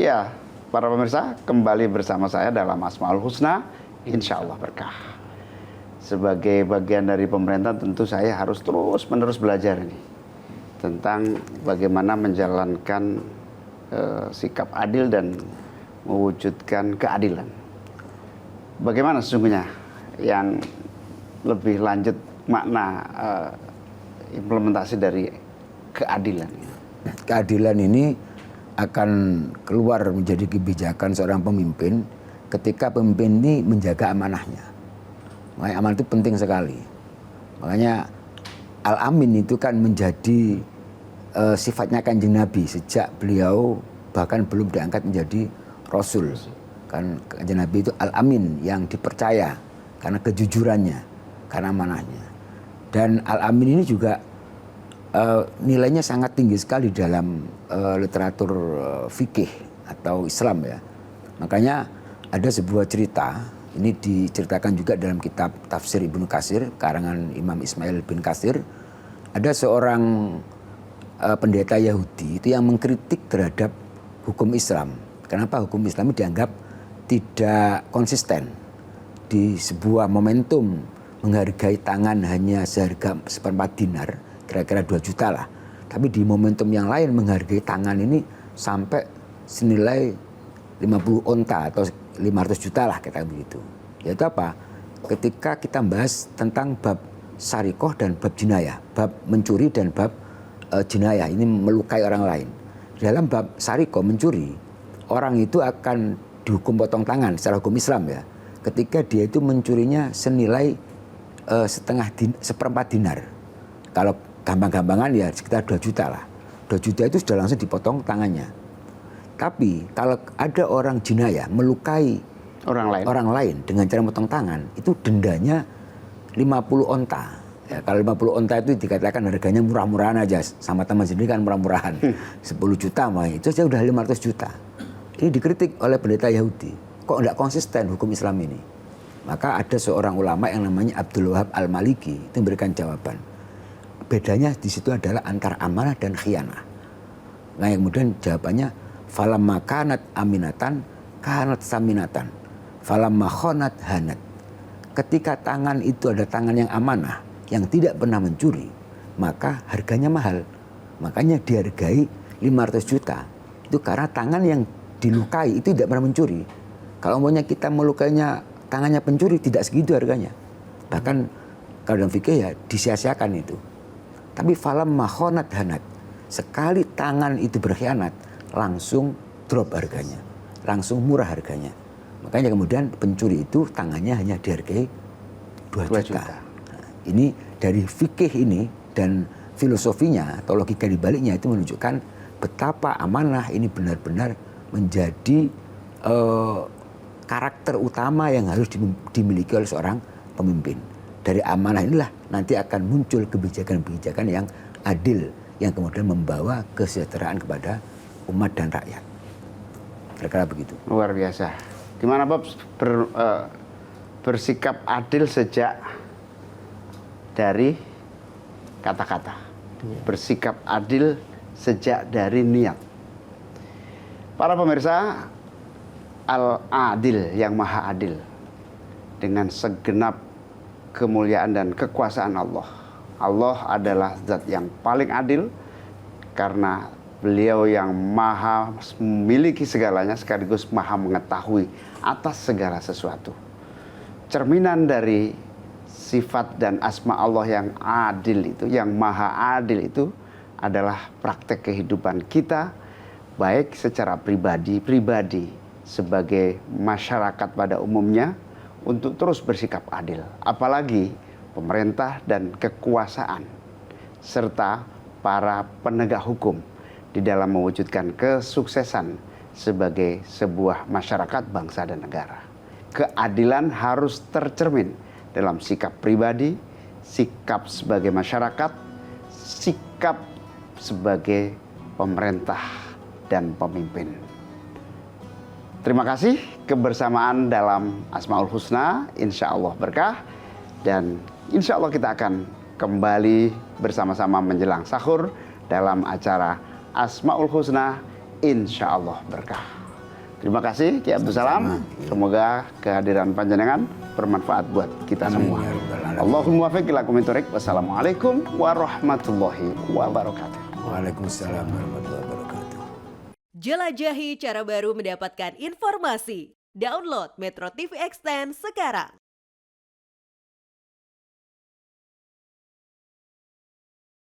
Ya, para pemirsa, kembali bersama saya dalam Asmaul Husna, insya Allah berkah. Sebagai bagian dari pemerintah tentu saya harus terus-menerus belajar ini tentang bagaimana menjalankan sikap adil dan mewujudkan keadilan. Bagaimana sesungguhnya yang lebih lanjut makna implementasi dari keadilan? Keadilan ini akan keluar menjadi kebijakan seorang pemimpin ketika pemimpin ini menjaga amanahnya. Makanya amanah itu penting sekali. Makanya Al-Amin itu kan menjadi sifatnya Kanjeng Nabi sejak beliau bahkan belum diangkat menjadi Rasul. Kan Kanjeng Nabi itu Al-Amin yang dipercaya karena kejujurannya, karena amanahnya. Dan Al-Amin ini juga nilainya sangat tinggi sekali dalam literatur fikih atau Islam ya. Makanya ada sebuah cerita, ini diceritakan juga dalam kitab Tafsir Ibnu Katsir, karangan Imam Ismail bin Katsir. Ada seorang pendeta Yahudi itu yang mengkritik terhadap hukum Islam. Kenapa hukum Islam dianggap tidak konsisten di sebuah momentum menghargai tangan hanya seharga 1/4 dinar, kira-kira 2 juta lah. Tapi di momentum yang lain menghargai tangan ini sampai senilai 50 onta atau 500 juta lah kita begitu. Yaitu apa? Ketika kita bahas tentang bab sarikoh dan bab jinayah, bab mencuri dan bab jinayah, ini melukai orang lain. Dalam bab sarikoh mencuri, orang itu akan dihukum potong tangan secara hukum Islam ya. Ketika dia itu mencurinya senilai 1/4 dinar. Kalau gampang-gampangan ya sekitar 2 juta lah. 2 juta itu sudah langsung dipotong tangannya. Tapi kalau ada orang jinayah melukai orang lain dengan cara memotong tangan, itu dendanya 50 onta. Ya, kalau 50 onta itu dikatakan harganya murah-murahan aja. Sama teman sendiri kan murah-murahan. 10 juta mah itu saja udah 500 juta. Ini dikritik oleh pendeta Yahudi. Kok enggak konsisten hukum Islam ini? Maka ada seorang ulama yang namanya Abdul Wahab Al-Maliki itu memberikan jawaban. Bedanya di situ adalah antara amanah dan khianah. Nah, kemudian jawabannya falamma kanat aminatan kanat saminatan. Falamma khonat hanat. Ketika tangan itu ada tangan yang amanah, yang tidak pernah mencuri, maka harganya mahal. Makanya dihargai 500 juta. Itu karena tangan yang dilukai itu tidak pernah mencuri. Kalau umpamanya kita melukainya tangannya pencuri, tidak segitu harganya. Bahkan kalau dalam fikih ya disia-siakan itu. Tapi falam mahonat hanat, sekali tangan itu berkhianat, langsung drop harganya, langsung murah harganya. Makanya kemudian pencuri itu tangannya hanya dihargai 2 juta. Nah, ini dari fikih ini dan filosofinya atau logika di baliknya itu menunjukkan betapa amanah ini benar-benar menjadi karakter utama yang harus dimiliki oleh seorang pemimpin. Dari amanah inilah nanti akan muncul kebijakan-kebijakan yang adil, yang kemudian membawa kesejahteraan kepada umat dan rakyat. Kira-kira begitu. Luar biasa. Gimana Bob bersikap adil sejak dari kata-kata, bersikap adil sejak dari niat. Para pemirsa, Al-Adil yang maha adil dengan segenap kemuliaan dan kekuasaan Allah. Allah adalah zat yang paling adil karena beliau yang maha memiliki segalanya sekaligus maha mengetahui atas segala sesuatu. Cerminan dari sifat dan asma Allah yang adil itu, yang maha adil itu adalah praktek kehidupan kita baik secara pribadi sebagai masyarakat pada umumnya untuk terus bersikap adil, apalagi pemerintah dan kekuasaan serta para penegak hukum di dalam mewujudkan kesuksesan sebagai sebuah masyarakat, bangsa dan negara. Keadilan harus tercermin dalam sikap pribadi, sikap sebagai masyarakat, sikap sebagai pemerintah dan pemimpin. Terima kasih kebersamaan dalam Asmaul Husna, insya Allah berkah, dan insya Allah kita akan kembali bersama-sama menjelang sahur dalam acara Asmaul Husna, insya Allah berkah. Terima kasih Ki Abdul Salam. Semoga kehadiran panjenengan bermanfaat buat kita Amin, semua. ya Rabbal Alamin. Allahumma wafiq ila aqwamit thoriq. Wassalamualaikum warahmatullahi wabarakatuh. Waalaikumsalam warahmatullahi wabarakatuh. Jelajahi cara baru mendapatkan informasi. Download Metro TV Extend sekarang.